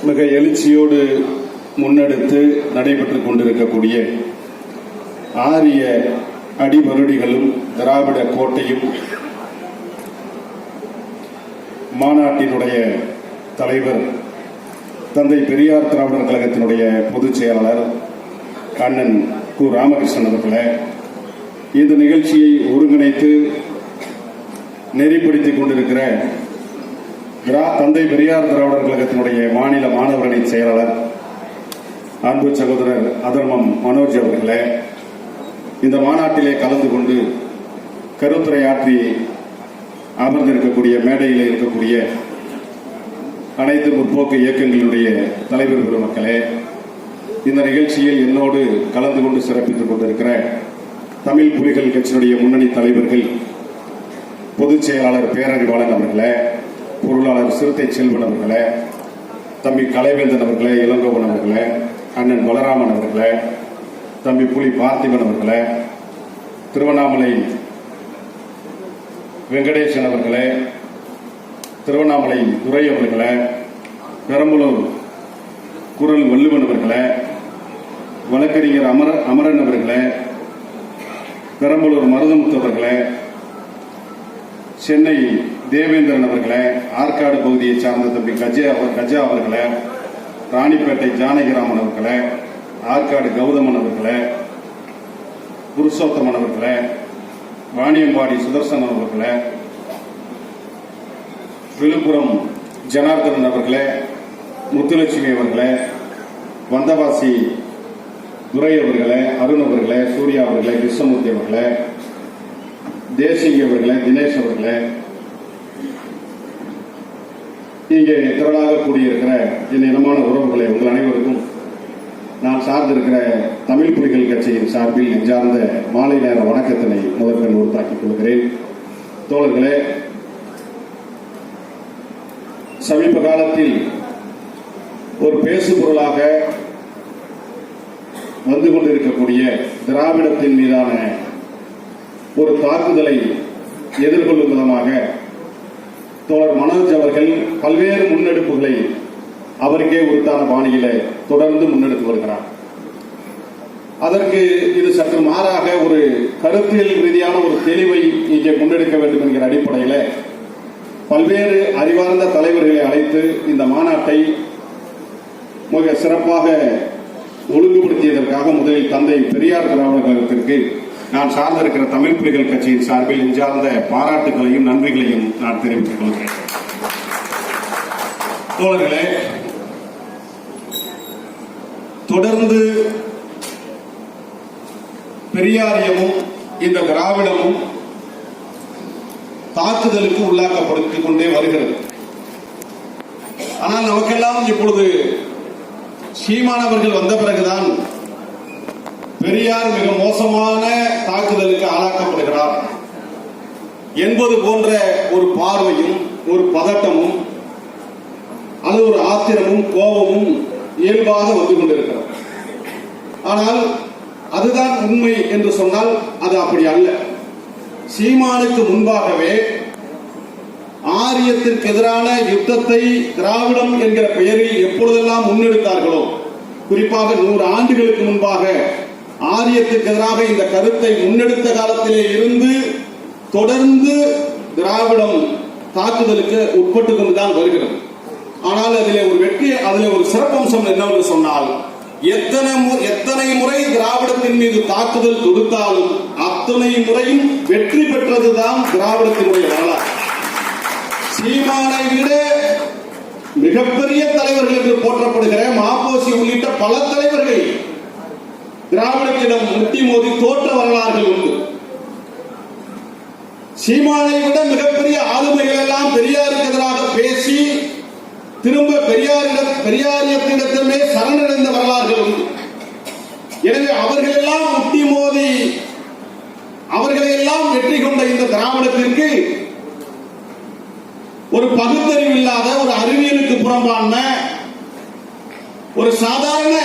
மிக எழுச்சியோடு முன்னெடுத்து நடைபெற்றுக் கொண்டிருக்கக்கூடிய ஆரிய அடிமருடிகளும் திராவிட கோட்டையும் மாநாட்டினுடைய தலைவர் தந்தை பெரியார் திராவிடர் கழகத்தினுடைய பொதுச் செயலாளர் அண்ணன் கு ராமகிருஷ்ணன் அவர்களே, இந்த நிகழ்ச்சியை ஒருங்கிணைத்து நெறிப்படுத்திக் கொண்டிருக்கிற தந்தை பெரியார் திராவிடர் கழகத்தினுடைய மாநில மாணவரணி செயலாளர் அன்பு சகோதரர் அதர்மம் மனோஜ் அவர்களே, இந்த மாநாட்டிலே கலந்து கொண்டு கருத்துரையாற்றி அமர்ந்திருக்கக்கூடிய மேடையில் இருக்கக்கூடிய அனைத்து முற்போக்கு இயக்கங்களுடைய தலைவர் பெருமக்களே, இந்த நிகழ்ச்சியில் என்னோடு கலந்து கொண்டு சிறப்பித்துக் கொண்டிருக்கிற தமிழ் புலிகள் கட்சியினுடைய முன்னணி தலைவர்கள், பொதுச் செயலாளர் பேரறிவாளன் அவர்களே, பொருளாளர் சிறுத்தை செல்வன் அவர்களே, தம்பி கலைவேந்தன் அவர்களே, இளங்கோவன் அவர்களே, அண்ணன் பலராமன் அவர்களே, தம்பி புலி பார்த்திபன் அவர்களே, திருவண்ணாமலை வெங்கடேசன் அவர்களே, திருவண்ணாமலை துரை அவர்களே, பெரம்பலூர் குரல் வள்ளுவன் அவர்களே, வழக்கறிஞர் அமரன் அவர்களே, பெரம்பலூர் மருதமுத்து அவர்களே, சென்னை தேவேந்திரன் அவர்களே, ஆற்காடு பகுதியை சார்ந்த தம்பி கஜா அவர்களே, ராணிப்பேட்டை ஜானகிராமன் அவர்களே, ஆற்காடு கௌதமன் அவர்களே, புருஷோத்தமன் அவர்களே, வாணியம்பாடி சுதர்சனன் அவர்களே, விழுப்புரம் ஜனார்தனன் அவர்களே, முத்துலட்சுமி அவர்களே, வந்தவாசி துரை அவர்களே, அருண் அவர்களே, சூர்யா அவர்களே, கிருஷ்ணமூர்த்தி அவர்களே, தேசிகி அவர்களே, தினேஷ் அவர்களே, இங்கே திரளாக கூடியிருக்கிற என் இனமான உறவுகளை உங்கள் அனைவருக்கும் நான் சார்ந்திருக்கிற தமிழ் புலிகள் கட்சியின் சார்பில் நெஞ்சார்ந்த மாலை நேர வணக்கத்தினை முதற்கண் உறுத்தாக்கிக் கொள்கிறேன். தோழர்களே, சமீப காலத்தில் ஒரு பேசு பொருளாக வந்து கொண்டிருக்கக்கூடிய திராவிடத்தின் மீதான ஒரு தாக்குதலை எதிர்கொள்ளும் விதமாக தோழர் மனோஜ் அவர்கள் பல்வேறு முன்னெடுப்புகளை அவருக்கே உரித்தான பாணியில தொடர்ந்து முன்னெடுத்து வருகிறார். அதற்கு இது சற்று மாறாக ஒரு கருத்தியல் ரீதியான ஒரு தெளிவை இங்கே முன்னெடுக்க வேண்டும் என்கிற அடிப்படையில் பல்வேறு அறிவார்ந்த தலைவர்களை அழைத்து இந்த மாநாட்டை மிக சிறப்பாக ஒழுங்குபடுத்தியதற்காக முதலில் தந்தை பெரியார் திராவிடர் கழகத்திற்கு நான் சார்ந்திருக்கிற தமிழ் புலிகள் கட்சியின் சார்பில் நெஞ்சார்ந்த பாராட்டுகளையும் நன்றிகளையும் நான் தெரிவித்துக் கொள்கிறேன். தோழர்களே, தொடர்ந்து பெரியாரியமும் இந்த திராவிடமும் தாக்குதலுக்கு உள்ளாக்கப்படுத்திக் கொண்டே வருகிறது. ஆனால் நமக்கெல்லாம் இப்பொழுது சீமானவர்கள் வந்த பிறகுதான் பெரியார் மிக மோசமான தாக்குதலுக்கு ஆளாக்கப்படுகிறார் என்பது போன்ற ஒரு பார்வையும் ஒரு பதட்டமும் அது ஒரு ஆத்திரமும் கோபமும் இயல்பாக வந்து கொண்டிருக்கிறது. ஆனால் அதுதான் உண்மை என்று சொன்னால் அது அப்படி அல்ல. சீமானுக்கு முன்பாகவே ஆரியத்திற்கு எதிரான யுத்தத்தை திராவிடம் என்கிற பெயரில் எப்பொழுதெல்லாம் முன்னெடுத்தார்களோ, குறிப்பாக 100 ஆண்டுகளுக்கு முன்பாக ஆரியத்திற்கு எதிராக இந்த கருத்தை முன்னெடுத்த காலத்திலே இருந்து தொடர்ந்து திராவிடம் தாக்குதலுக்கு உட்பட்டுக் கொண்டுதான் வருகிறது. ஆனால் அதிலே ஒரு வெற்றி, அதிலே ஒரு சிறப்பம்சம் என்னவென்று சொன்னால், எத்தனை முறை திராவிடத்தின் மீது தாக்குதல் தொடுத்தாலும் அத்தனை முறையும் வெற்றி பெற்றதுதான் திராவிடத்தினுடைய வரலாறு. சீமானை விட மிகப்பெரிய தலைவர்கள் என்று போற்றப்படுகிற மாப்போசி உள்ளிட்ட பல தலைவர்கள் திராவிடத்திடம் முட்டி மோதி தோற்ற வரலாறுகள் உண்டு. சீமானை விட மிகப்பெரிய ஆளுமைகள் எல்லாம் பெரியாருக்கு எதிராக பேசி திரும்ப பெரியாரியத்திடத்திலே சரணடைந்த வரலாறுகள் உண்டு. எனவே அவர்களெல்லாம் முட்டி மோதி அவர்களையெல்லாம் வெற்றி கொண்ட இந்த திராவிடத்திற்கு ஒரு பகுத்தறிவு இல்லாத, ஒரு அறிவியலுக்கு புறம்பான ஒரு சாதாரண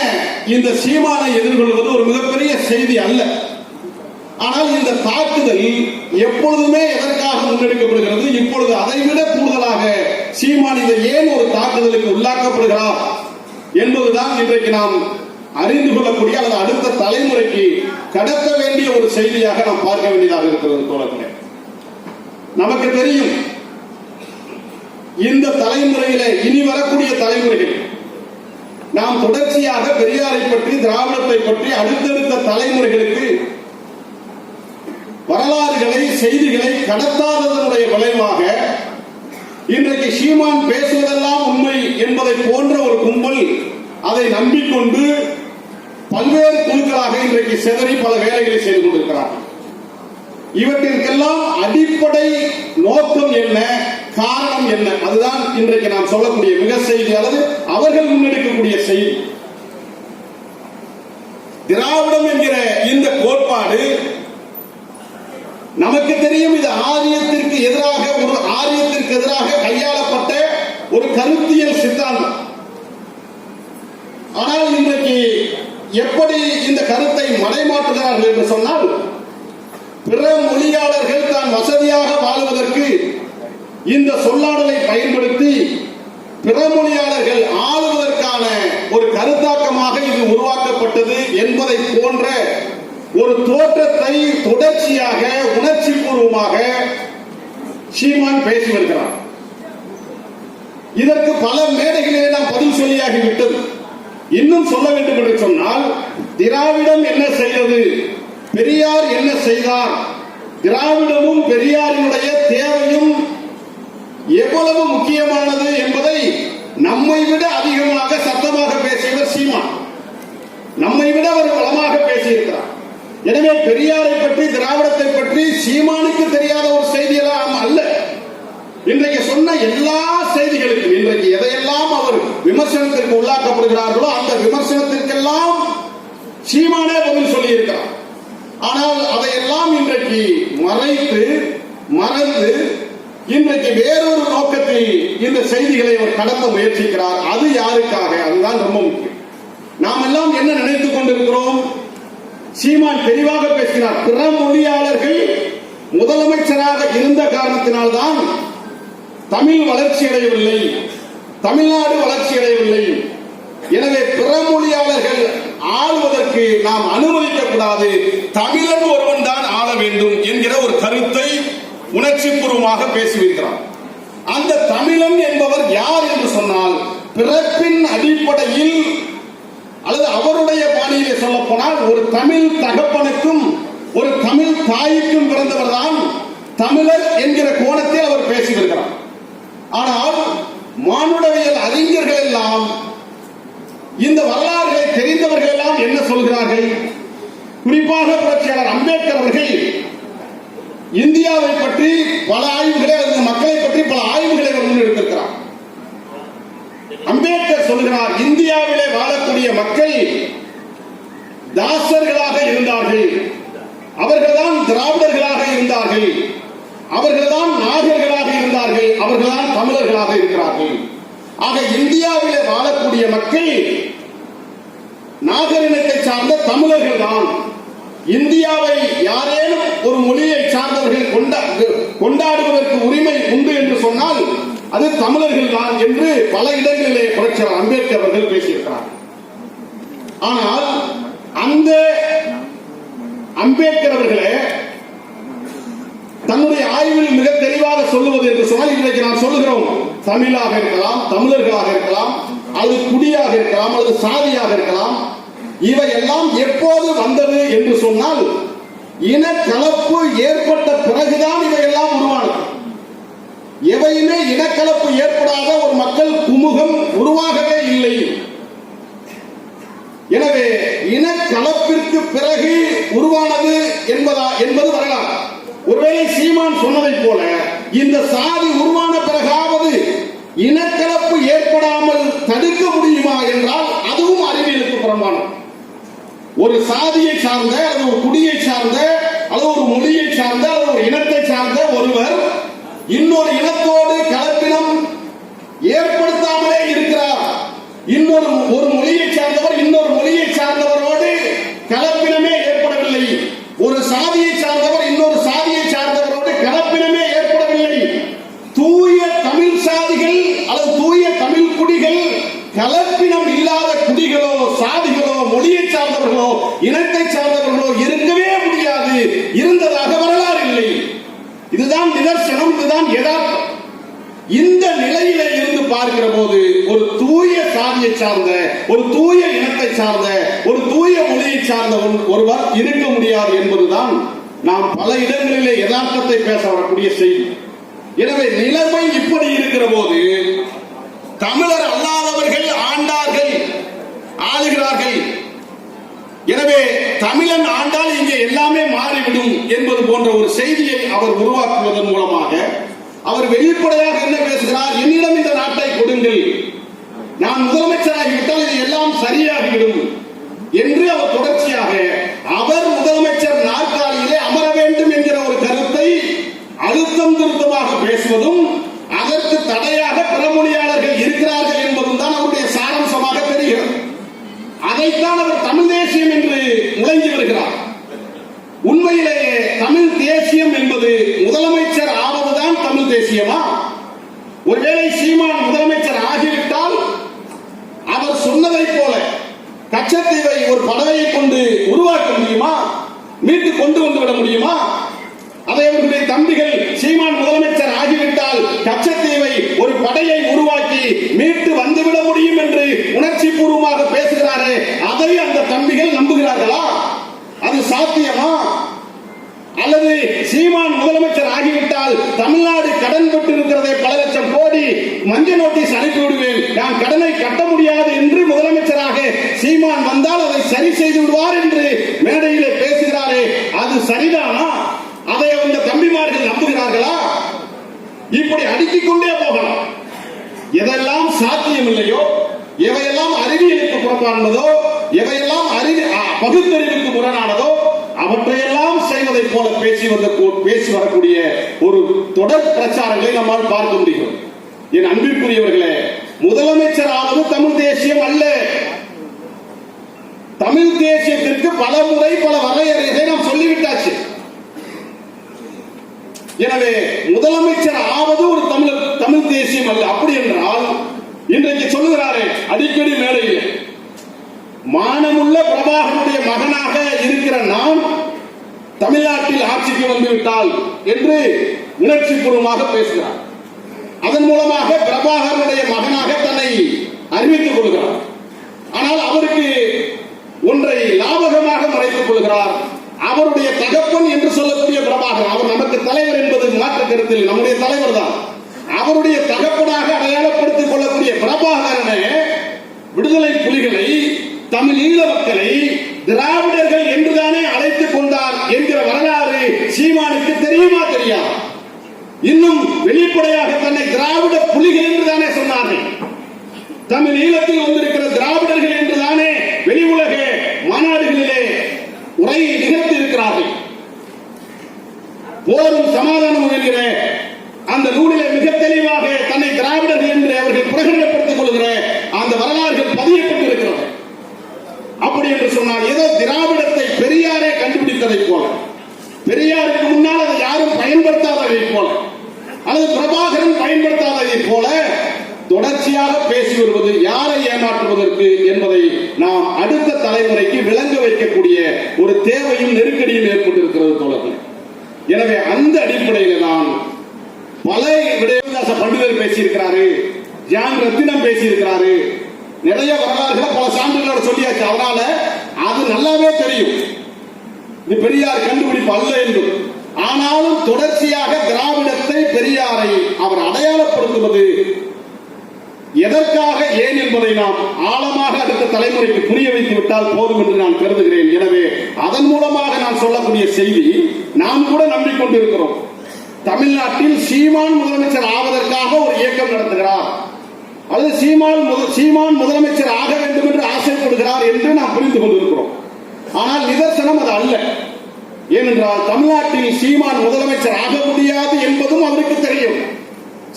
இந்த சீமானை எதிர்கொள்வது ஒரு மிகப்பெரிய செய்தி அல்ல. ஆனால் இந்த தாக்குதல் எப்பொழுதுமே எதற்காக முன்னெடுக்கப்படுகிறது? இப்பொழுது அதைவிட கூடுதலாக சீமான் இதை ஏன் ஒரு தாக்குதலுக்கு உள்ளாக்கப்படுகிறார் என்பதுதான் இன்றைக்கு நாம் அறிந்து கொள்ளக்கூடிய அல்லது அடுத்த தலைமுறைக்கு கடத்த வேண்டிய ஒரு செய்தியாக நாம் பார்க்க வேண்டியதாக இருக்கிறது தோழர்களே. நமக்கு தெரியும், இந்த தலைமுறையில இனி வரக்கூடிய தலைமுறைகள் நாம் தொடர்ச்சியாக பெரியாரை பற்றி, திராவிடத்தை பற்றி அடுத்தடுத்த தலைமுறைகளுக்கு வரலாறுகளை, செய்திகளை கடத்தாததனுடைய விளைவாக இன்றைக்கு சீமான் பேசுவதெல்லாம் உண்மை என்பதை போன்ற ஒரு கும்பல் அதை நம்பிக்கொண்டு பல்வேறு குழுக்களாக இன்றைக்கு சிதறி பல வேலைகளை செய்து கொண்டிருக்கிறார்கள். இவற்றிற்கெல்லாம் அடிப்படை நோக்கம் என்ன, காரணம் என்ன, அதுதான் இன்றைக்கு நாம் சொல்லக்கூடிய மிக செய்தி அல்லது அவர்கள் முன்னெடுக்கக்கூடிய செய்தி. திராவிடம் என்கிற இந்த கோட்பாடு நமக்கு தெரியும், இது ஆரியத்திற்கு எதிராக கையாளப்பட்ட ஒரு கருத்தியல் சித்தாந்தம். ஆனால் இன்றைக்கு எப்படி இந்த கருத்தை மடைமாற்றுகிறார்கள் என்று சொன்னால், பிற மொழியாளர்கள் தான் வசதியாக வாழ்வதற்கு இந்த சொல்லாடலை பயன்படுத்தி பிற மொழியாளர்கள் ஆளுவதற்கான ஒரு கருத்தாக்கமாக இது உருவாக்கப்பட்டது என்பதை போன்ற ஒரு தோற்றத்தை தொடர்ச்சியாக உணர்ச்சி பூர்வமாக சீமான் பேசி வருகிறார். இதற்கு பல மேடைகளிலே நாம் பதில் சொல்லியாகிவிட்டது. இன்னும் சொல்ல வேண்டும் என்று சொன்னால், திராவிடம் என்ன செய்தது, பெரியார் என்ன செய்தார், திராவிடமும் பெரியாரினுடைய தேவையும் எவ்வளவு முக்கியமானது என்பதை நம்மை விட அதிகமாக சத்தமாக பேசியவர் சீமான். நம்மை விட அவர் பலமாக பேசியிருக்கிறார். எனவே பெரியாரை பற்றி, திராவிடத்தை பற்றி சீமானுக்கு தெரியாத ஒரு செய்தியெல்லாம் அல்ல. இன்றைக்கு சொன்ன எல்லா செய்திகளுக்கும், இன்றைக்கு எதையெல்லாம் அவர் விமர்சனத்திற்கு உள்ளாக்கப்படுகிறார்களோ அந்த விமர்சனத்திற்கெல்லாம் சீமானே பதில் சொல்லி இருக்கிறார். ஆனால் அதையெல்லாம் இன்றைக்கு மறைத்து மறந்து இன்றைக்கு வேறொரு நோக்கத்தில் இந்த செய்திகளை அவர் கடத்த முயற்சிக்கிறார். அது யாருக்காக? அதுதான் ரொம்ப முக்கியம். நாம் எல்லாம் என்ன நினைத்துக் கொண்டிருக்கிறோம்? சீமான் தெளிவாக பேசினார். பிற மொழியாளர்கள் முதலமைச்சராக இருந்த காரணத்தினால்தான் தமிழ் வளர்ச்சி அடையவில்லை, தமிழ்நாடு வளர்ச்சி அடையவில்லை. எனவே பிற மொழியாளர்கள் ஆளுவதற்கு நாம் அனுமதிக்க கூடாது, தமிழன் ஒருவன் தான் ஆள வேண்டும் என்கிற ஒரு கருத்தை உணர்ச்சி பூர்வமாக பேசியிருக்கிறார். அந்த தமிழன் என்பவர் யார் என்று சொன்னால், பிறப்பின் அடிப்படையில் அல்லது அவருடைய பாணியிலே சொல்ல போனால் ஒரு தமிழ் தகப்பனுக்கும் ஒரு தமிழ் தாய்க்கும் பிறந்தவர் தான் தமிழர் என்கிற கோணத்தில் அவர் பேசி வருகிறார். ஆனால் மானுடவியல் அறிஞர்கள் எல்லாம், இந்த வரலாறுகளை தெரிந்தவர்கள் எல்லாம் என்ன சொல்கிறார்கள்? குறிப்பாக புரட்சியாளர் அம்பேத்கர் அவர்கள் இந்தியாவை பற்றி பல ஆய்வுகளை, அந்த மக்களை பற்றி பல ஆய்வுகளை முன்னெடுத்திருக்கிறார். அம்பேத்கர் சொல்கிறார், இந்தியாவிலே வாழக்கூடிய மக்கள் தாசர்களாக இருந்தார்கள், அவர்கள்தான் திராவிடர்களாக இருந்தார்கள், அவர்கள்தான் நாகர்களாக இருந்தார்கள், அவர்கள்தான் தமிழர்களாக இருக்கிறார்கள். ஆக இந்தியாவிலே வாழக்கூடிய மக்கள் நாகரிகத்தை சார்ந்த தமிழர்கள் தான். இந்தியாவை யாரேனும் ஒரு மொழியை சார்ந்தவர்கள் கொண்டாடுவதற்கு உரிமை உண்டு என்று சொன்னால் அது தமிழர்கள் தான் என்று பல இடங்களிலே புரட்சியாளர் அம்பேத்கர் அவர்கள் பேசியிருக்கிறார். ஆனால் அந்த அம்பேத்கர் அவர்களே தன்னுடைய ஆய்வில் மிக தெளிவாக சொல்லுவது என்று சொன்னால், இன்றைக்கு நாம் சொல்லுகிறோம், தமிழாக இருக்கலாம், தமிழர்களாக இருக்கலாம், அது குடியாக இருக்கலாம், அல்லது சாதியாக இருக்கலாம், இவையெல்லாம் எப்போது வந்தது என்று சொன்னால் இனக்கலப்பு ஏற்பட்ட பிறகுதான் இவையெல்லாம் உருவானது. எவையுமே இனக்கலப்பு ஏற்படாத ஒரு மக்கள் குமுகம் உருவாகவே இல்லை. எனவே இனக்கலப்பிற்கு பிறகு உருவானது என்பது வரலாறு. ஒருவேளை சீமான் சொன்னதை போல இந்த சாதி உருவான பிறகாவது இனக்கலப்பு ஏற்படாமல் தடுக்க முடியுமா என்றால் அதுவும் அறிவியலுக்கு புறம்பானது. ஒரு சாதியை சார்ந்த அல்லது ஒரு குடியை சார்ந்த அல்லது ஒரு மொழியை சார்ந்த அல்லது ஒரு இனத்தை சார்ந்த ஒருவர் இன்னொரு இனத்தோடு கலப்பினம் ஏற்படுத்தாமலே இருக்கிறார். ஒரு மொழியை சார்ந்தவர் இன்னொரு மொழியை சார்ந்தவரோடு கலப்பினமே ஏற்படவில்லை. ஒரு சாதியை சார்ந்தவர் இன்னொரு சாதியை சார்ந்தவரோடு கலப்பினமே ஏற்படவில்லை. தூய தமிழ் சாதிகள் அல்லது தூய தமிழ் குடிகள் கலப்பினம் இல்லாத குடிகளோ சாதிகளோ மொழியை சார்ந்தவர்களோ இனத்தை சார்ந்தவர்களோ இருக்கவே முடியாது, இருந்ததாக வரலாறு இல்லை. இதுதான் நிதர்சனம், இதுதான் யதார்த்தம். இந்த நிலையில இருந்து பார்க்கிற போது ஒரு தூய சாதியை சார்ந்த, ஒரு தூய இனத்தை சார்ந்த, ஒரு தூய மொழியை சார்ந்த ஒருவர் இருக்க முடியாது என்பதுதான் நாம் பல இடங்களிலே யதார்த்தத்தை பேச வரக்கூடிய செய்தி. எனவே நிலைமை இப்படி இருக்கிற போது தமிழர் அல்லாதவர்கள் ஆண்டார்கள், ஆளுகிறார்கள். எனவே தமிழன் ஆண்டால் இங்கே எல்லாமே மாறிவிடும் என்பது போன்ற ஒரு செய்தியை அவர் உருவாக்குவதன் மூலமாக அவர் வெளிப்படையாக என்ன பேசுகிறார்? என்னிடம் இந்த நாட்டை கொடுங்கள், நான் முதலமைச்சராகிவிட்டால் இது எல்லாம் சரியாகிவிடும் என்று அவர் தொடர்ச்சியாக அவர் முதலமைச்சர் நாற்காலியிலே அமர வேண்டும் என்கிற ஒரு கருத்தை அழுத்தம் திருத்தமாக பேசுவதும், அதற்கு தடையாக பிறமொழியாளர்கள் இருக்கிறார்கள் என்பதும் தான் அவருடைய சாராம்சமாக தெரிகிறது. அதைத்தான் அவர் தமிழ் தேசியம் என்று முழங்கி வருகிறார். உண்மையிலேயே தமிழ் தேசியம் என்பது முதலமைச்சர் ஆவதுதான் தமிழ் தேசியமா? ஒருவேளை சீமான் முதலமைச்சர் ஆகிவிட்டால் அவர் சொன்னதை போல கச்சத்தீவை ஒரு படவையை கொண்டு உருவாக்க முடியுமா? மீட்டு கொண்டு வந்துவிட முடியுமா? அதை அவர்களுடைய தம்பிகள் சீமான் முதலமைச்சர் ஆகிவிட்டால் கச்சத்தீவை ஒரு படையை உருவாக்கி மீட்டு வந்துவிட முடியும் என்று உணர்ச்சி பூர்வமாக பேசுகிறாரே, அதை அந்த தம்பிகள் நம்புகிறார்களா? அது சாத்தியமா? அல்லது சீமான் முதலமைச்சர் ஆகிவிட்டால் தமிழ்நாடு கடன் பெற்று இருக்கிறதை பல லட்சம் கோடி மஞ்சள் நோட்டீஸ் அனுப்பிவிடுவேன், நான் கடனை கட்ட முடியாது என்று முதலமைச்சராக சீமான் வந்தால் அதை சரி செய்து விடுவார் என்று மேடையிலே பேசுகிறாரே, அது சரிதானா? அதை அவங்க தம்பிமார்கள் நம்புகிறார்களா? இப்படி அடுக்கிக் கொண்டே போகலாம். எதெல்லாம் சாத்தியம் இல்லையோ, எவையெல்லாம் அறிவியலுக்கு புறம்பானதோ, எவையெல்லாம் பகுத்தறிவுக்கு முரணானதோ அவற்றையெல்லாம் செய்வதை போல பேசி வரக்கூடிய ஒரு தொடர் பிரச்சாரங்களை நம்மால் பார்க்க முடியும். என் அன்பிற்குரியவர்களே, முதலமைச்சர் ஆவது தமிழ் தேசியம் அல்ல. தமிழ் தேசியத்திற்கு பல முறை பல வரையறைகளை நாம் சொல்லிவிட்டாச்சு. எனவே முதலமைச்சர் ஆவது ஒரு தமிழ் தேசியம் அல்ல. அப்படி என்றால் இன்றைக்கு சொல்லுகிறாரே அடிக்கடி மேடையில், மானமுள்ள பிரபாகரனுடைய மகனாக இருக்கிற நான் தமிழ்நாட்டில் ஆட்சிக்கு வந்துவிட்டால் என்று உணர்ச்சி பூர்வமாக பேசுகிறார். அதன் மூலமாக பிரபாகரனுடைய மகனாக தன்னை அறிவித்துக் கொள்கிறார். ஆனால் அவருக்கு ஒன்றை லாபகமாக மறைத்துக் கொள்கிறார். அவருடைய தகப்பன் என்று சொல்லக்கூடிய பிரபாகரன், அவர் நமக்கு தலைவர் என்பது மாற்று கருத்தில் நம்முடைய தலைவர் தான். அவருடைய தகப்பனாக அடையாளப்படுத்திக் கொள்ளக்கூடிய பிரபாகரனை, விடுதலை புலிகளை, தமிழ் ஈழ மக்களை திராவிடர்கள் என்றுதானே அழைத்துக் கொண்டார் என்கிற வரலாறு சீமானுக்கு தெரியுமா? தெரியாது. இன்னும் வெளிப்படையாக தன்னை திராவிட புலிகள் என்றுதானே சொன்னார்கள். தமிழ் ஈழத்தில் வந்திருக்கிற திராவிடர்கள் என்றுதானே வெளி உலக மாநாடுகளிலே உரை நிகழ்த்தி இருக்கிறார்கள். போரும் சமாதானம் என்கிற அந்த நூலிலே மிக தெளிவாக தன்னை திராவிடர்கள் என்று அவர்கள் பிரகடனப்படுத்திக் கொள்கிற அந்த வரலாறுகள் பதியப்பட்டு இருக்கிறது. அப்படி என்று சொன்னால் ஏதோ திராவிடத்தை பெரியாரே கண்டுபிடித்ததை போல, பெரியாருக்கு முன்னால் அதை யாரும் பயன்படுத்தாததை போல, அல்லது பிரபாகரன் பயன்படுத்தாததை போல தொடர்ச்சியாக பேசி வருவது யாரை ஏமாற்றுவதற்கு என்பதை நாம் அடுத்த தலைமுறைக்கு விளங்க வைக்கக்கூடிய ஒரு தேவையும் நெருக்கடியும் ஏற்பட்டிருக்கிறது தோழர்களே. எனவே அந்த அடிப்படையில் நான் பல விடயதாச பண்டிதர் பேசியிருக்கிறாரு, ஜான் ரத்தினம் பேசியிருக்கிறாரு, நிறைய வரலாறுகளை பல சான்றுகளோட சொல்லியாச்சு. அதனால அது நல்லாவே தெரியும் இது பெரியார் கண்டுபிடிப்பு அல்ல என்று. ஆனாலும் தொடர்ச்சியாக திராவிடத்தை, பெரியாரை அவர் அடையாளப்படுத்துவது எதற்காக, ஏன் என்பதை நாம் ஆழமாக அடுத்த தலைமுறைக்கு புரிய வைத்து விட்டால் போதும் என்று நான் கருதுகிறேன். எனவே அதன் மூலமாக நான் சொல்லக்கூடிய செய்தி, நாம் கூட நம்பிக்கொண்டிருக்கிறோம். தமிழ்நாட்டில் சீமான் முதலமைச்சர் ஆவதற்காக ஒரு இயக்கம் நடத்துகிறார், அல்லது சீமான் முதலமைச்சர் ஆக வேண்டும் என்று ஆசைப்படுகிறார் என்று நாம் புரிந்து கொண்டிருக்கிறோம். ஆனால் நிதர்சனம் அது அல்ல. ஏனென்றால் தமிழ்நாட்டில் சீமான் முதலமைச்சர் ஆக முடியாது என்பதும் அவருக்கு தெரியும்.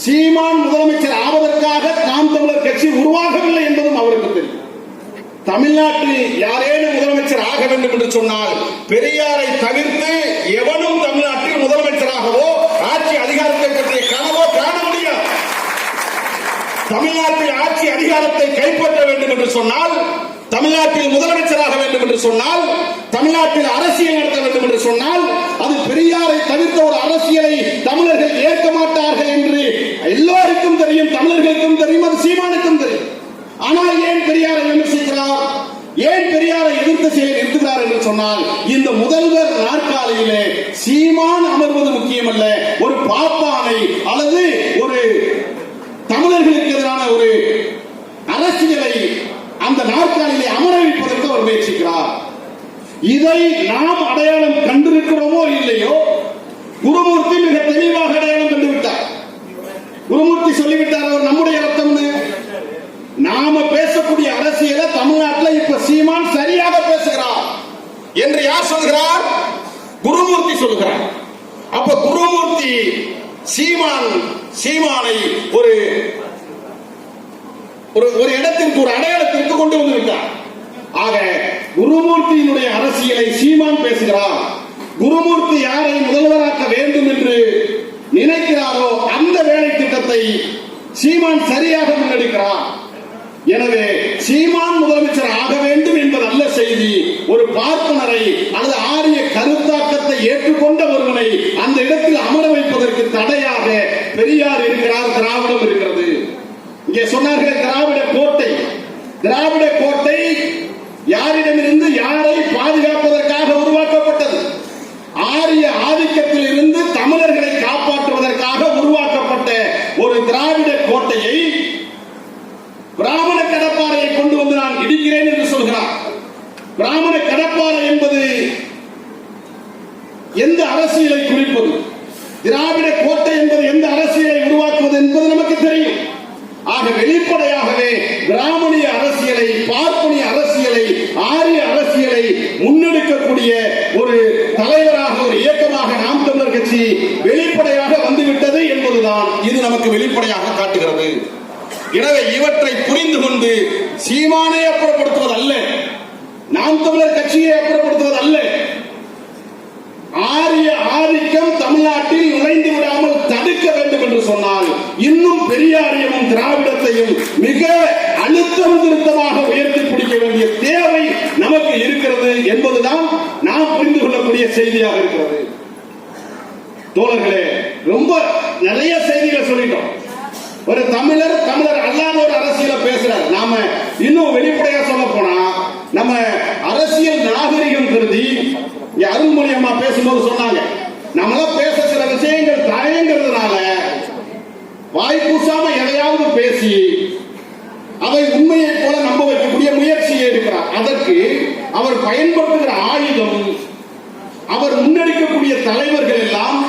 சீமான் முதலமைச்சர் ஆவதற்காக நாம் தமிழர் கட்சி உருவாகவில்லை என்பதும் அவருக்கு தெரியும். தமிழ்நாட்டில் யாரேனும் முதலமைச்சர் ஆக வேண்டும் என்று சொன்னால் பெரியாரை தவிர்த்து எவனும் தமிழ்நாட்டில் முதலமைச்சராகவோ ஆட்சி அதிகாரத்தை பற்றிய கனவோ காண முடியாது. தமிழ்நாட்டில் ஆட்சி அதிகாரத்தை கைப்பற்ற வேண்டும் என்று சொன்னால், தமிழ்நாட்டில் முதலமைச்சராக வேண்டும் என்று சொன்னால், தமிழ்நாட்டில் அரசியல் நடத்த வேண்டும் என்று சொன்னால், அது பெரியாரை தவிர்த்த ஒரு அரசியலை தமிழர்கள் ஏற்க மாட்டார்கள் என்று எல்லோருக்கும் தெரியும், தமிழர்களுக்கும் தெரியும், அது சீமானுக்கும் தெரியும். ஆனால் ஏன் பெரியாரை விமர்சிக்கிறார், ஏன் பெரியாரை எதிர்த்து செயல் நிறுத்துகிறார் என்று சொன்னால், இந்த முதல்வர் நாற்காலியிலே சீமான் அமர்வது முக்கியமல்ல, ஒரு பாப்பானை அல்லது ஒரு தமிழர்களுக்கு எதிரான ஒரு அரசியலை அந்த நாற்காலியிலே அமர வைப்பதற்கு அவர் முயற்சிக்கிறார். இதை நாம் அடையாளம் கண்டிருக்கிறோமோ இல்லையோ, குருமூர்த்தி மிக தெளிவாக அடையாளம் கண்டுவிட்டார். குருமூர்த்தி சொல்லிவிட்டார், அவர் நம்முடைய ரத்தம்னு. நாம பேசக்கூடிய அரசியலை தமிழ்நாட்டில் இப்ப சீமான் சரியாக பேசுகிறார் என்று யார் சொல்கிறார்? குருமூர்த்தி சொல்கிறார். அப்ப குருமூர்த்தி சீமானை ஒரு ஒரு இடத்திற்கு, ஒரு அடையாளத்திற்கு கொண்டு வந்து விட்டார். ஆக குருமூர்த்தியினுடைய அரசியலை சீமான் பேசுகிறார். குருமூர்த்தி யாரை முதல்வராக்க வேண்டும் என்று நினைக்கிறாரோ அந்த வேலை திட்டத்தை சீமான் சரியாக முன்னெடுக்கிறார். எனவே சீமான் முதலமைச்சர் ஆக வேண்டும் என்பது அல்ல செய்தி. ஒரு பார்ப்பனரை அல்லது ஆரிய கருத்தாக்கத்தை ஏற்றுக்கொண்ட ஒருவனை அந்த இடத்தில் அமர வைப்பதற்கு தடையாக பெரியார் இருக்கிறார், திராவிடம் இருக்கிறது. இங்கே சொன்னார்கள் திராவிட கோட்டை. திராவிட கோட்டை யாரிடமிருந்து யாரை பாதுகாப்பதற்காக உருவாக்கப்பட்டது? ஆரிய ஆதிக்கத்தில் இருந்து தமிழர்களை காப்பாற்றுவதற்காக உருவாக்கப்பட்ட ஒரு திராவிட கோட்டையை பிராமண கடப்பாறையை கொண்டு வந்து நான் இடிக்கிறேன் என்று சொல்கிறார். பிராமண கடப்பாறை என்பது எந்த அரசியலை குறிப்பது? திராவிட கோட்டை என்பது எந்த அரசியலை உருவாக்குவது என்பது நமக்கு தெரியும். ஆக வெளிப்படையாகவே பிராமணிய அரசியலை, பார்ப்பனிய அரசியலை, ஆரிய அரசியலை முன்னெடுக்கக்கூடிய ஒரு தலைவராக, ஒரு இயக்கமாக நாம் தமிழர் கட்சி வெளிப்படையாக வந்துவிட்டது என்பதுதான் இது நமக்கு வெளிப்படையாக காட்டுகிறது. எனவே இவற்றை புரிந்து கொண்டு சீமானை அப்புறப்படுத்துவது அல்ல, நாம் தமிழர் கட்சியை அப்புறப்படுத்துவது அல்ல, ஆரிய ஆதிக்கம் தமிழ்நாட்டில் நுழைந்து விடாமல் தடுக்க வேண்டும் என்று சொன்னால் இன்னும் பெரியாரியமும் திராவிடத்தையும் மிக அழுத்தம் திருத்தமாக உயர்த்தி பிடிக்க வேண்டிய தேவை நமக்கு இருக்கிறது என்பதுதான் நாம் புரிந்து கொள்ளக்கூடிய செய்தியாக இருக்கிறது. தோழர்களே, ரொம்ப நிறைய செய்திகளை சொல்லிட்டோம். ஒரு தமிழர் அல்லாத ஒரு அரசியலை பேசுறார். நாம இன்னும் வெளிப்படையா சொல்ல போனா, நம்ம அரசியல் நாகரிகம் கருதி அருள்மொழி அம்மா பேசும்போது சொன்னாங்க, நம்மள பேச சில விஷயங்கள் தயங்கிறதுனால வாய்ப்பூசாம எதையாவது பேசி அதை உண்மையை போல நம்ப வைக்கக்கூடிய முயற்சியை எடுக்கிறார். அதற்கு அவர் பயன்படுத்துகிற ஆயுதம், அவர் முன்னெடுக்கக்கூடிய தலைவர்கள் எல்லாம்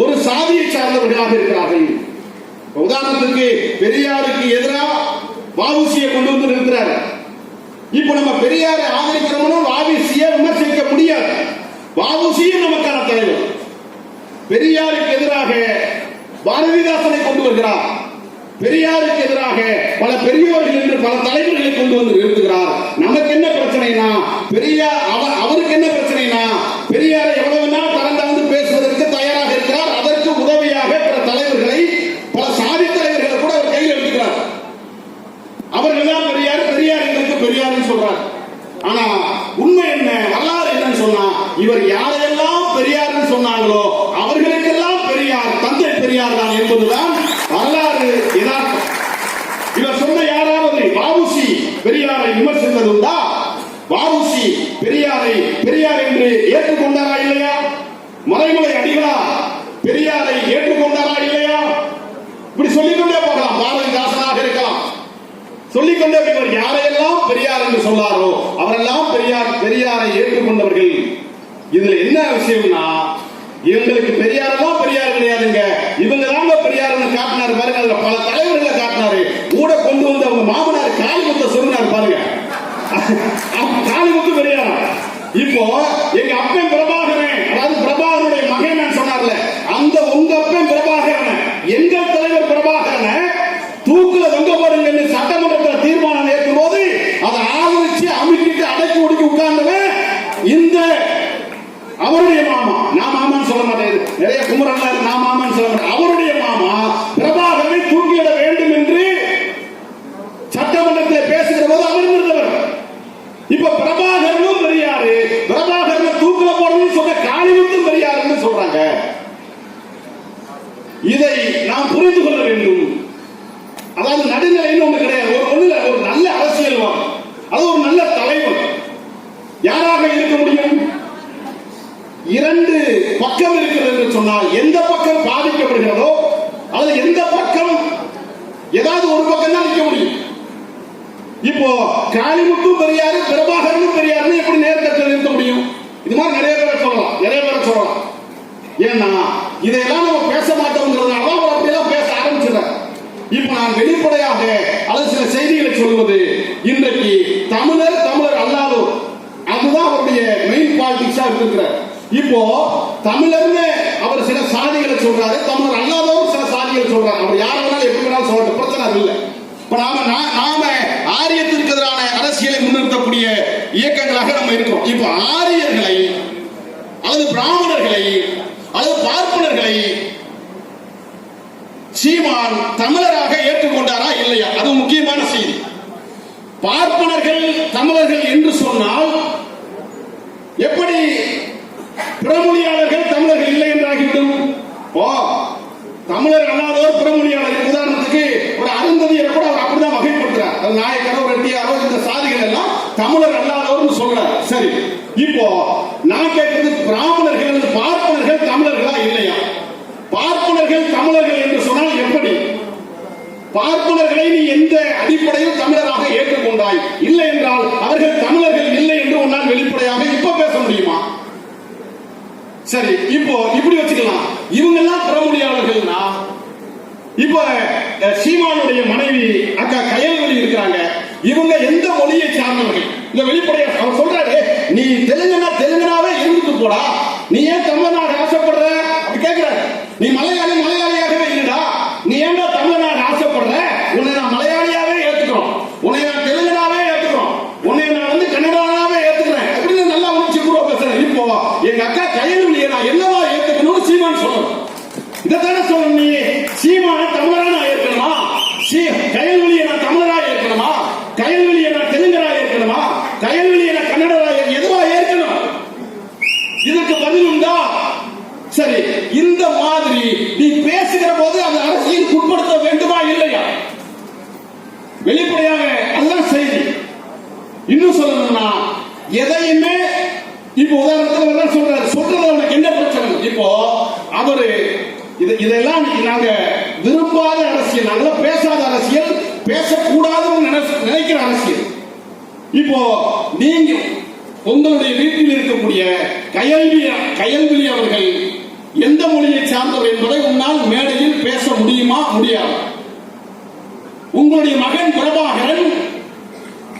ஒரு சாதியை சார்ந்தவர்களாக இருக்கிறார்கள். உதாரணத்துக்கு பெரியாருக்கு எதிராக வாவுசியை கொண்டு வந்து நிறுத்துறாரு. இப்ப நம்ம பெரியாரை ஆதரிக்கிறோம்னா வாவுசியை விமர்சிக்க முடியாது. வாவுசியும் நமக்கான தலைவர். பெரியாருக்கு எதிராக பாரதிதாசனை கொண்டு வருகிறார். பெரியாருக்கு எதிராக பல பெரியோர்கள் என்று பல தலைவர்களை கொண்டு வந்து நிறுத்துகிறார். நமக்கு என்ன பிரச்சனைனா, பெரியார் அவருக்கு என்ன பிரச்சனைனா, பெரியாரை எவ்வளவு நாள் கடந்து பேசுவதற்கு தயாராக இருக்கிறார். அதற்கு உதவியாக பிற தலைவர்களை, பல சாதி தலைவர்களை கூட அவர் கையில் எடுத்துக்கிறார். அவர்கள் தான் பெரியார், பெரியார் எங்களுக்கு பெரியார் சொல்றார். ஆனா உண்மை என்ன, வரலாறு என்னன்னு சொன்னா, இவர் யாரையெல்லாம் பெரியார் சொன்னாங்களோ அவர்களுக்கெல்லாம் பெரியார் தந்தை பெரியார் தான் என்பதுதான் வரலாறு யதார்த்தம். இவர் சொன்ன யாராவது வாவுசி பெரியாரை விமர்சித்தது உண்டா? வாவுசி பெரியாரை பெரியார் என்று ஏற்றுக்கொண்டாரா இல்லையா? மறைமலை அடிகளார் பெரியாரை ஏற்றுக்கொண்டாரா இல்லையா? இப்படி சொல்லிக்கொண்டே போகலாம். பாரதிதாசனாக இருக்கலாம், சொல்லிக்கொண்டே இவர் யாரையெல்லாம் பெரியார் என்று சொன்னாரோ அவரெல்லாம் பெரியாரை ஏற்றுக்கொண்டவர்கள். இதுல என்ன விஷயம்னா, இவங்களுக்கு பெரியாரெல்லாம் பெரியார் கிடையாதுங்க, இவங்க தாங்க பெரியார் காட்டினாரு பாருங்க. அதுல பல தலைவர்களை காட்டினாரு. கூட கொண்டு வந்து அவங்க மாமனார் காளிமுத்த சொன்னார் பாருங்க, காளிமுத்து பெரியார். இப்போ எங்க அப்பன் பிரபாகரன், அதாவது பிரபாகருடைய மகன் நான் சொன்னார்ல, அந்த உங்க அப்பன் பிரபாகரன், எங்கள் தலைவர் பிரபாகரன் தூக்குல தொங்க போடுங்க சட்டமன்றத்தில் தீர்மானம் ஏற்கும் போது அதை ஆதரிச்சு அமைக்கிட்டு அடக்கி ஒடுக்கி உட்கார்ந்தவன் இந்த அவருடைய மாமா. நான் மாமான்னு சொல்ல மாட்டேன், நிறைய குமரன் நான் மாமான்னு சொல்ல மாட்டேன். அவருடைய மாமா பிரபாகரனை தூக்கில ஏதாவது ஒரு பக்கம் தான் நிக்க முடியும். இப்போ காளிமுத்தும் பெரியாரு, பிரபாகரனும் பெரியாருன்னு எப்படி நேர்கட்டில் நிறுத்த முடியும்? இது மாதிரி நிறைய பேரை சொல்லலாம். ஏன்னா இதையெல்லாம் நம்ம பேச மாட்டோம்ங்கிறதுனால அவர் அப்படியெல்லாம் பேச ஆரம்பிச்சிடறார். இப்ப நான் வெளிப்படையாக அல்லது சில செய்திகளை சொல்வது, இன்றைக்கு தமிழர் அல்லாதோர், அதுதான் அவருடைய மெயின் பாலிடிக்ஸா இருக்கிறார். இப்போ தமிழர்னு அவர் சில சாதிகளை சொல்றாரு, தமிழர் அல்லாதவர் சில சாதிகளை சொல்றாரு. அவர் யாரை வேணாலும் எப்படி வேணாலும் சொல்லட்டும், பிரச்சனை இல்லை. இப்ப நாம ஆரியத்திற்கு எதிரான அரசியலை முன்னிறுத்தக்கூடிய இயக்கங்களாக நம்ம இருக்கிறோம். இப்ப ஆரியர்களை அல்லது பிராமணர்களை அல்லது பார்ப்பனர்களை சீமான் தமிழராக ஏற்றுக்கொண்டாரா இல்லையா? அது முக்கியமான செய்தி. பார்ப்பனர்கள் தமிழர்கள் என்று சொன்னால் எப்படி பிறமொழியாளர்கள் தமிழர்கள் இல்லை என்றாகிவிடும்? தமிழர் அல்லாதோர் பிறமொழியாளர்கள், உதாரணத்துக்கு ஒரு அருந்ததியரை கூட அவர் அப்படிதான் வகைப்படுத்துறார். நாயக்கரோ ரெட்டியாரோ இந்த சாதிகள் எல்லாம் தமிழர் அல்லாதோர் சொல்றார். சரி, இப்போ நான் கேட்கிறது, பிராமணர்கள் பார்ப்பனர்கள் தமிழர்களா இல்லையா? பார்ப்பனர்கள் தமிழர்கள் என்று சொன்னால் எப்படி? பார்ப்பனர்களை நீ எந்த அடிப்படையில் தமிழராக ஏற்றுக்கொண்டாய்? இல்லை என்றால் அவர்கள் தமிழர்கள் இல்லை என்று உன்னால் வெளிப்படையாக இப்ப பேச முடியுமா? சரி, இப்போ இப்படி வச்சுக்கலாம், இவங்க எல்லாம் பிறமொழியாளர்கள்னா இப்ப சீமானுடைய மனைவி அக்கா கயல்வெளி இருக்கிறாங்க, இவங்க எந்த மொழியை சார்ந்தவர்கள்? இந்த வெளிப்படையாக அவர் சொல்றாரு, நீ தெலுங்கனாவே இருந்துட்டு போடா, நீ ஏன் தமிழ்நாடு ஆசைப்படுற அப்படி கேட்கிறாரு. நீ மலையாளியாகவே இல்லடா, நீ ஏன்டா தமிழ்நாடு ஆசைப்படுற? உன்னை நான் மலையாளியாவே ஏத்துக்கிறோம், உன்னை நான் தெலுங்கனாவே ஏத்துக்கிறோம், உன்னை நான் கன்னடாவே ஏத்துக்கிறேன் அப்படின்னு நல்லா உணர்ச்சி பூர்வ பேசுறேன். இப்போ எங்க அக்கா கயல்வெளியை நான் என்னவா ஏத்துக்கணும்னு சீமான் சொல்லணும். இதைத்தானே சொல்லணும். நீ சீமான தமிழரா நான் ஏற்கணுமா? கயல்வெளியை நான் தமிழரா ஏற்கணுமா? கயல்வெளியை நான் தெலுங்கரா ஏற்கணுமா? கயல்வெளியை நான் கன்னடரா எதுவா ஏற்கணும்? இதுக்கு பதில் உண்டா? சரி, இந்த மாதிரி நீ பேசுகிற போது அந்த அரசியல் உட்படுத்த வேண்டுமா இல்லையா? வெளிப்படையாக அதுதான் செய்தி. இன்னும் சொல்லணும்னா எதையுமே இப்ப உதாரணத்தில் சொல்றது அவனுக்கு என்ன பிரச்சனை? இப்போ அவரு இதெல்லாம் நாங்க விரும்பாத அரசியல், நாங்க பேசாத அரசியல், பேசக்கூடாதுன்னு நினைக்கிற அரசியல். இப்போ நீங்க உங்களுடைய வீட்டில் இருக்கக்கூடிய கயல்விழி அவர்கள் எந்த மொழியை சார்ந்தவர் என்பதை உன்னால் மேடையில் பேச முடியுமா? முடியாது. உங்களுடைய மகன் பிரபாகரன்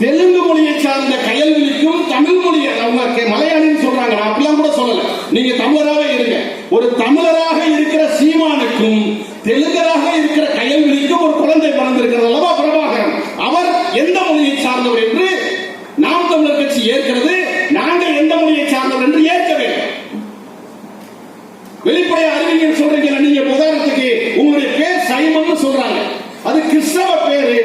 தெலுங்கு மொழியை சார்ந்த கயல்விழிக்கும் தமிழ் மொழியை அவங்க மலையாளின்னு சொல்றாங்க, நான் அப்படிலாம் கூட சொல்லல, நீங்க தமிழராக இருங்க. ஒரு தமிழராக இருக்கிற சீமானுக்கும் தெலுங்கராக இருக்கிற கயல்விழிக்கும் ஒரு குழந்தை பிறந்திருக்கிறது அல்லவா பிரபாகரன். அவர் எந்த மொழியை சார்ந்தவர் என்று நாம் தமிழர் கட்சி ஏற்கிறது, நாங்கள் எந்த மொழியை சார்ந்தவர் என்று ஏற்க வேண்டும். வெளிப்படையா அறிவிங்க சொல்றீங்க. நீங்க உதாரணத்துக்கு உங்களுடைய பேர் சைமன் சொல்றாங்க, அது கிறிஸ்தவ பேரு,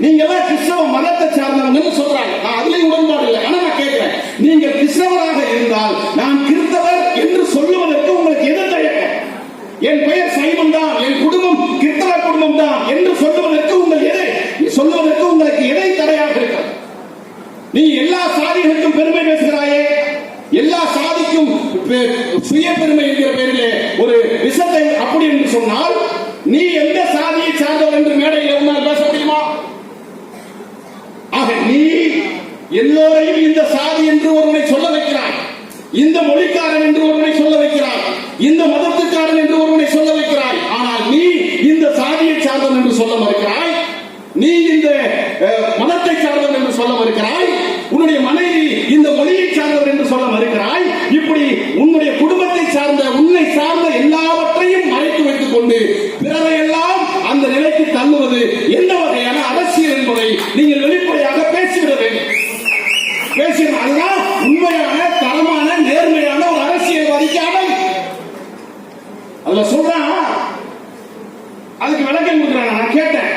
நீங்க எல்லாம் கிறிஸ்தவ மதத்தை சார்ந்தவங்க சொல்றாங்க. நான் அதுலயும் உடன்பாடு இல்லை. ஆனா நான் கேட்கிறேன், நீங்கள் கிறிஸ்தவராக இருந்தால் நான் கிறிஸ்தவர் என்று சொல்லுவதற்கு உங்களுக்கு எது தயக்கம்? என் பெயர் சைமன் தான், என் குடும்பம் கிறிஸ்தவ குடும்பம் தான் என்று சொல்லுவதற்கு உங்களுக்கு எதை தடையாக இருக்கிறது? நீ எல்லா சாதிகளுக்கும் பெருமை பேசுகிறாயே, எல்லா சாதிக்கும் சுய பெருமை என்கிற பெயரிலே ஒரு விஷத்தை அப்படி என்று சொன்னால் நீ எந்த சாதியை சார்ந்தவர் என்று மேடையில் உன்னால் பேச முடியுமா? ஆக நீ எல்லோரையும் இந்த சாதி என்று ஒருவனை சொல்ல வைக்கிறாய், இந்த மொழிக்காரன் என்று ஒருவனை சொல்ல வைக்கிறாய், இந்த மதத்துக்காரன் என்று ஒருவனை சொல்ல வைக்கிறாய். ஆனால் நீ இந்த சாதியை சார்ந்தவன் என்று சொல்ல மறுக்கிறாய், நீ இந்த மதத்தை சார்ந்தவன் என்று சொல்ல மறுக்கிறாய், உன்னுடைய மனைவி இந்த மொழியை சார்ந்தவர் என்று சொல்ல மறுக்கிறாய். இப்படி உன்னுடைய குடும்பத்தை சார்ந்த உன்னை சார்ந்த எல்லாவற்றையும் மறைத்து வைத்துக் கொண்டு பிறரையெல்லாம் அந்த நிலைக்கு தள்ளுவது எந்த வகையான அரசியல் என்பதை நீங்கள் வெளிப்படையாக பேசிவிட வேண்டும். அதுதான் உண்மையான தரமான நேர்மையான ஒரு அரசியல்வாதிக்கான அதுல சொல்றான். அதுக்கு விளக்கம் கொடுக்குறாங்க. நான் கேட்டேன்,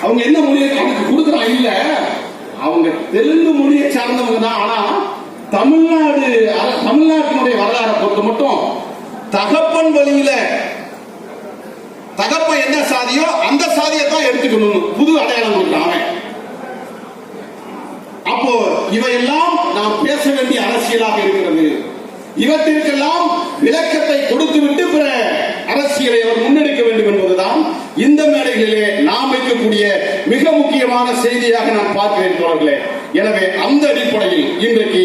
அவங்க என்ன மொழியை அவனுக்கு கொடுக்குறான்? இல்ல, அவங்க தெலுங்கு மொழியை சார்ந்தவங்க தான். ஆனா தமிழ்நாட்டினுடைய வரலாறை பொறுத்த மட்டும் தகப்பன் வழியில தகப்பன் என்ன சாதியோ அந்த சாதியை தான் எடுத்துக்கணும், புது அடையாளம் கொடுக்கிறாங்க. அப்போ இவையெல்லாம் நாம் பேச வேண்டிய அரசியலாக இருக்கிறது. இவற்றிற்கெல்லாம் விளக்கத்தை கொடுத்துவிட்டு பிற அரசியலை அவர் முன்னெடுக்க வேண்டும் என்பதுதான் இந்த மேடைகளிலே நாம் வைக்கக்கூடிய மிக முக்கியமான செய்தியாக நான் பார்க்கிறேன் தோழர்களே. எனவே அந்த அடிப்படையில் இன்றைக்கு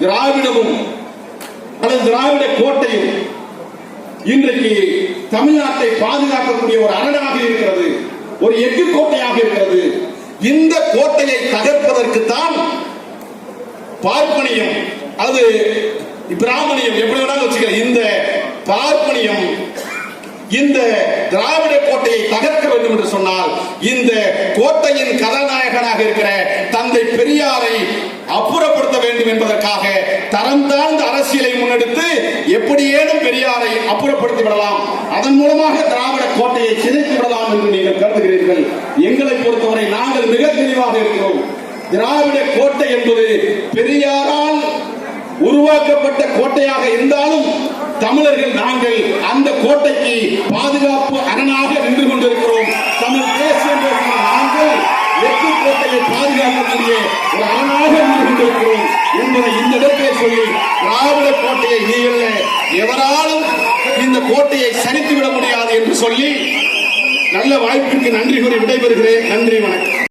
திராவிடமும் அல்லது திராவிட கோட்டையும் இன்றைக்கு தமிழ்நாட்டை பாதுகாக்கக்கூடிய ஒரு அரணாக இருக்கிறது, ஒரு எஃகு கோட்டையாக இருக்கிறது. இந்த கோட்டையை தகர்ப்பதற்கு தான் பார்ப்பனியம், அது பிராமணியம் எப்படி வேணாலும் வச்சுக்க, இந்த பார்ப்பனியம் இந்த திராவிட கோட்டையை தகர்க்க வேண்டும் என்று சொன்னால் இந்த கோட்டையின் கதாநாயகனாக இருக்கிற தந்தை பெரியாரை அப்புறப்படுத்த வேண்டும் என்பதற்காக தரம் தாழ்ந்த அரசியலை முன்னெடுத்து எப்படியேனும் பெரியாரை அப்புறப்படுத்தி விடலாம், அதன் மூலமாக திராவிட கோட்டையை சிதைத்து விடலாம் என்று நீங்கள் கருதுகிறீர்கள். எங்களை பொறுத்தவரை நாங்கள் மிக தெளிவாக இருக்கிறோம். திராவிட கோட்டை என்பது பெரியாரால் உருவாக்கப்பட்ட கோட்டையாக இருந்தாலும் தமிழர்கள் நாங்கள் அந்த கோட்டைக்கு பாதுகாப்பு அரணாக நின்று கொண்டிருக்கிறோம். தமிழ் தேசியம் நாங்கள் எட்டு கோட்டையை பாதுகாக்கக்கூடிய ஒரு அரணாக நின்று கொண்டிருக்கிறோம் என்பதை இந்த இடத்தை சொல்லி திராவிட கோட்டையை நீங்கள் எவராலும் இந்த கோட்டையை சரித்துவிட முடியாது என்று சொல்லி நல்ல வாய்ப்பிற்கு நன்றி கூறி விடைபெறுகிறேன். நன்றி, வணக்கம்.